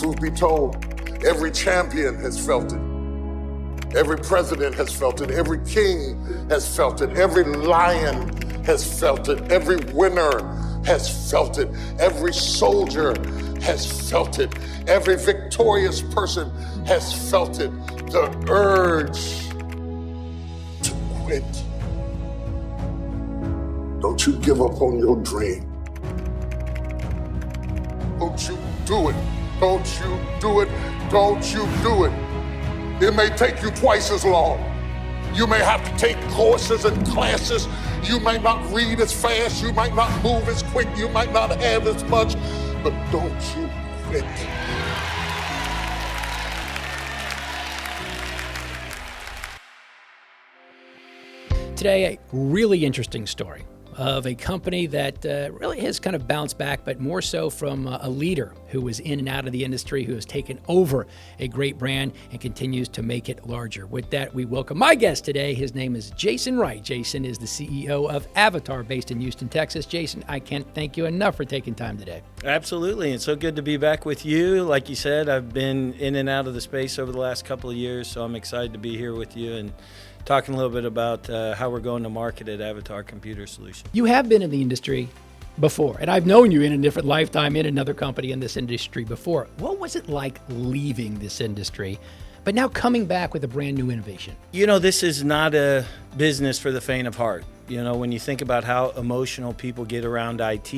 truth be told, every champion has felt it. Every president has felt it. Every king has felt it. Every lion has felt it. Every winner has felt it. Every soldier has felt it. Every victorious person has felt it. The urge to quit. Don't you give up on your dream. Don't you do it. Don't you do it. Don't you do it. It may take you twice as long. You may have to take courses and classes. You might not read as fast. You might not move as quick. You might not have as much. But don't you quit. Today, a really interesting story of a company that really has kind of bounced back, but more so from a leader who was in and out of the industry, who has taken over a great brand and continues to make it larger. With that, we welcome my guest today. His name is Jason Wright. Jason is the CEO of Avatar, based in Houston, Texas. Jason, I can't thank you enough for taking time today. Absolutely. It's so good to be back with you. Like you said, I've been in and out of the space over the last couple of years, so I'm excited to be here with you and talking a little bit about how we're going to market at Avatar Computer Solutions. You have been in the industry before, and I've known you in a different lifetime in another company in this industry before. What was it like leaving this industry, but now coming back with a brand new innovation? You know, this is not a business for the faint of heart. You know, when you think about how emotional people get around IT,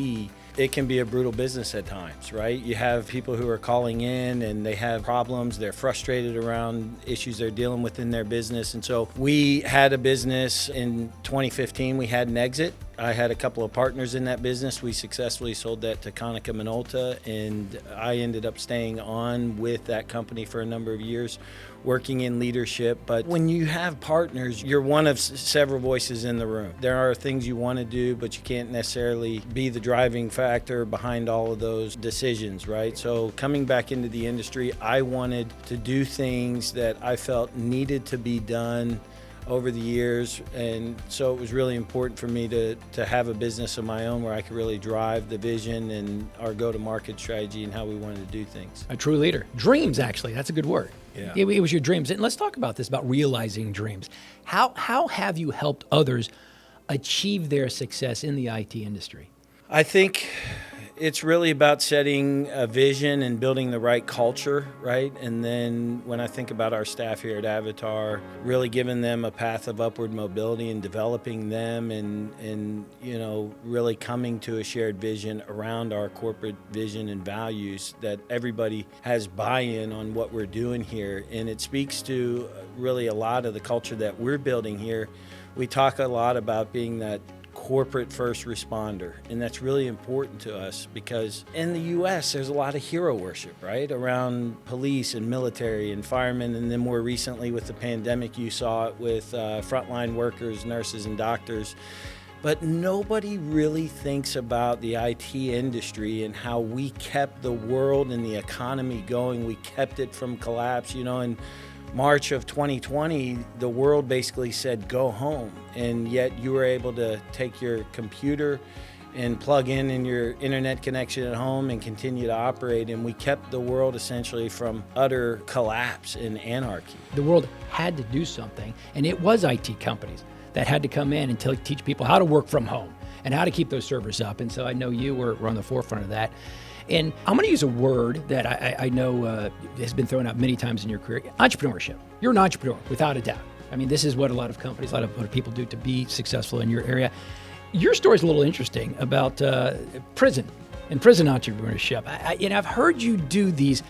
it can be a brutal business at times, right? You have people who are calling in and they have problems, they're frustrated around issues they're dealing with in their business. And so we had a business in 2015, we had an exit. I had a couple of partners in that business. We successfully sold that to Konica Minolta, and I ended up staying on with that company for a number of years, working in leadership. But when you have partners, you're one of several voices in the room. There are things you want to do, but you can't necessarily be the driving factor behind all of those decisions, right? So coming back into the industry, I wanted to do things that I felt needed to be done over the years, and so it was really important for me to have a business of my own where I could really drive the vision and our go-to-market strategy and how we wanted to do things. A true leader. Dreams, actually, that's a good word. Yeah. It was your dreams. And let's talk about this, about realizing dreams. How have you helped others achieve their success in the IT industry? I think it's really about setting a vision and building the right culture, right? And then when I think about our staff here at Avatar, really giving them a path of upward mobility and developing them and you know, really coming to a shared vision around our corporate vision and values that everybody has buy-in on what we're doing here. And it speaks to really a lot of the culture that we're building here. We talk a lot about being that corporate first responder, and that's really important to us because in the U.S. there's a lot of hero worship, right, around police and military and firemen, and then more recently with the pandemic you saw it with frontline workers, nurses and doctors. But nobody really thinks about the IT industry and how we kept the world and the economy going. We kept it from collapse, you know, and March of 2020, the world basically said, go home. And yet you were able to take your computer and plug in your internet connection at home and continue to operate. And we kept the world essentially from utter collapse and anarchy. The world had to do something, and it was IT companies that had to come in and teach people how to work from home and how to keep those servers up. And so I know you were on the forefront of that. And I'm going to use a word that I know has been thrown out many times in your career: entrepreneurship. You're an entrepreneur, without a doubt. I mean, this is what a lot of companies, a lot of people do to be successful in your area. Your story is a little interesting about prison and prison entrepreneurship. I've heard you do these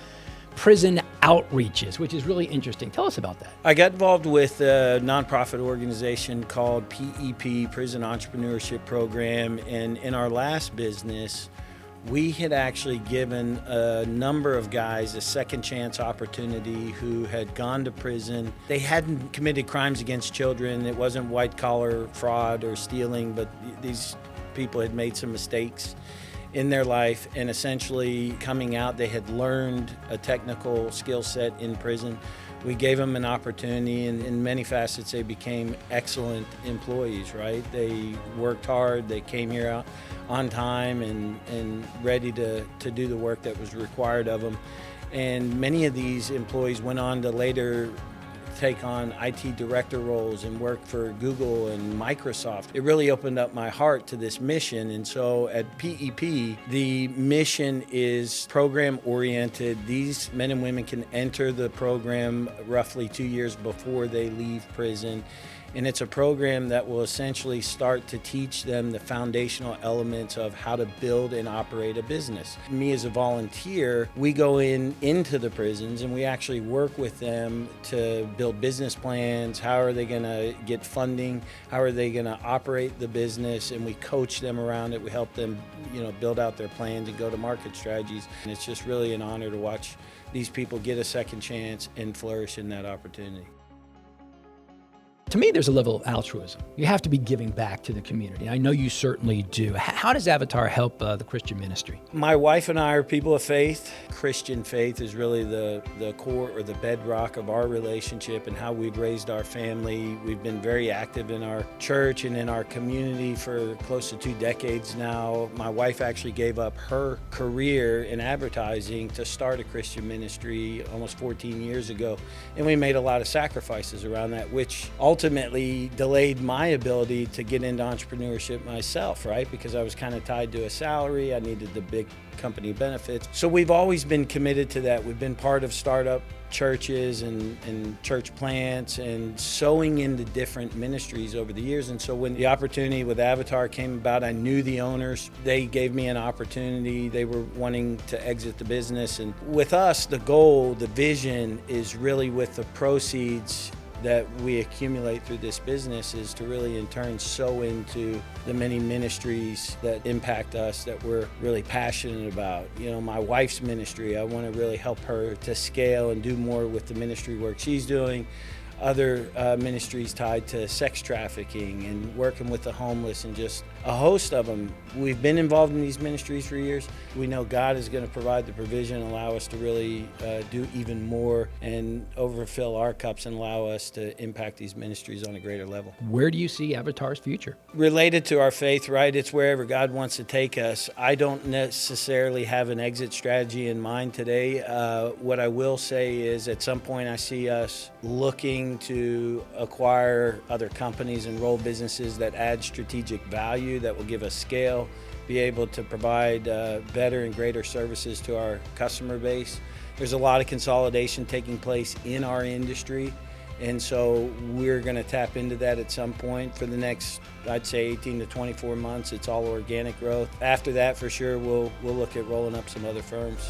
prison outreaches, which is really interesting. Tell us about that. I got involved with a nonprofit organization called PEP, Prison Entrepreneurship Program, and in our last business, we had actually given a number of guys a second chance opportunity who had gone to prison. They hadn't committed crimes against children. It wasn't white collar fraud or stealing, but these people had made some mistakes. in their life, and essentially coming out, they had learned a technical skill set in prison. We gave them an opportunity, and in many facets, they became excellent employees, right? They worked hard, they came here out on time and ready to do the work that was required of them. And many of these employees went on to later take on IT director roles and work for Google and Microsoft. It really opened up my heart to this mission. And so at PEP, the mission is program oriented. These men and women can enter the program roughly 2 years before they leave prison. And it's a program that will essentially start to teach them the foundational elements of how to build and operate a business. Me as a volunteer, we go into the prisons and we actually work with them to build business plans. How are they going to get funding? How are they going to operate the business? And we coach them around it. We help them, build out their plans and go to market strategies. And it's just really an honor to watch these people get a second chance and flourish in that opportunity. To me, there's a level of altruism. You have to be giving back to the community. I know you certainly do. How does Avatar help the Christian ministry? My wife and I are people of faith. Christian faith is really the core or the bedrock of our relationship and how we've raised our family. We've been very active in our church and in our community for close to 2 decades now. My wife actually gave up her career in advertising to start a Christian ministry almost 14 years ago. And we made a lot of sacrifices around that, which ultimately delayed my ability to get into entrepreneurship myself, right? Because I was kind of tied to a salary. I needed the big company benefits. So we've always been committed to that. We've been part of startup churches and church plants and sowing into different ministries over the years. And so when the opportunity with Avatar came about, I knew the owners. They gave me an opportunity. They were wanting to exit the business. And with us, the goal, the vision is really with the proceeds that we accumulate through this business is to really in turn sow into the many ministries that impact us that we're really passionate about. My wife's ministry, I want to really help her to scale and do more with the ministry work she's doing. Other ministries tied to sex trafficking and working with the homeless and just a host of them. We've been involved in these ministries for years. We know God is going to provide the provision, allow us to really do even more and overfill our cups and allow us to impact these ministries on a greater level. Where do you see Avatar's future? Related to our faith, right? It's wherever God wants to take us. I don't necessarily have an exit strategy in mind today. What I will say is at some point I see us looking to acquire other companies and roll businesses that add strategic value, that will give us scale, be able to provide better and greater services to our customer base. There's a lot of consolidation taking place in our industry, and so we're going to tap into that at some point. For the next, I'd say 18 to 24 months, it's all organic growth. After that, for sure, we'll look at rolling up some other firms.